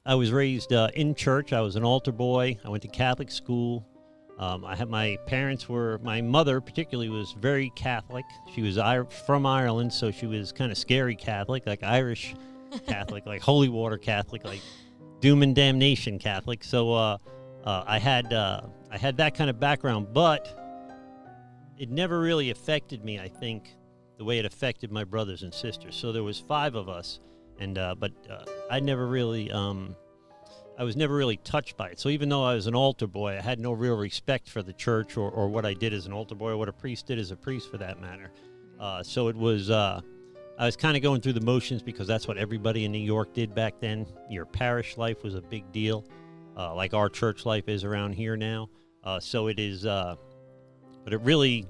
I was raised in church. I was an altar boy. I went to Catholic school. My mother particularly was very Catholic. She was from Ireland, so she was kind of scary Catholic, like Irish Catholic, like holy water Catholic, like doom and damnation Catholic. So I had that kind of background, but it never really affected me, I think, the way it affected my brothers and sisters. So there was 5 of us, and but I was never really touched by it. So even though I was an altar boy, I had no real respect for the church or what I did as an altar boy, or what a priest did as a priest, for that matter. So it was, I was kind of going through the motions because that's what everybody in New York did back then. Your parish life was a big deal, like our church life is around here now. So it is, but it really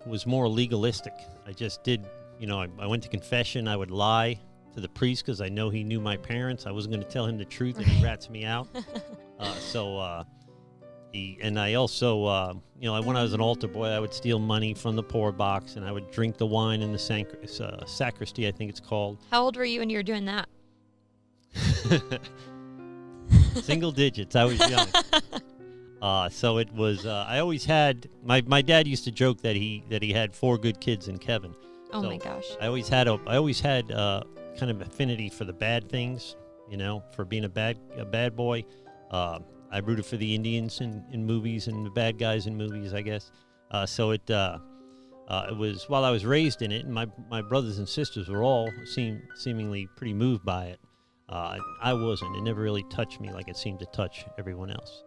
was more legalistic. I just did, I went to confession. I would lie to the priest because I know he knew my parents. I wasn't going to tell him the truth, and he rats me out. And I also, when I was an altar boy, I would steal money from the poor box, and I would drink the wine in the sacristy, I think it's called. How old were you when you were doing that? Single digits. I was young. So it was. I always had. My dad used to joke that he had 4 good kids in Kevin. Oh my gosh. I always had kind of affinity for the bad things. For being a bad boy. I rooted for the Indians in movies and the bad guys in movies, I guess. So it was, while I was raised in it, and my brothers and sisters were all seemingly pretty moved by it. I wasn't. It never really touched me like it seemed to touch everyone else.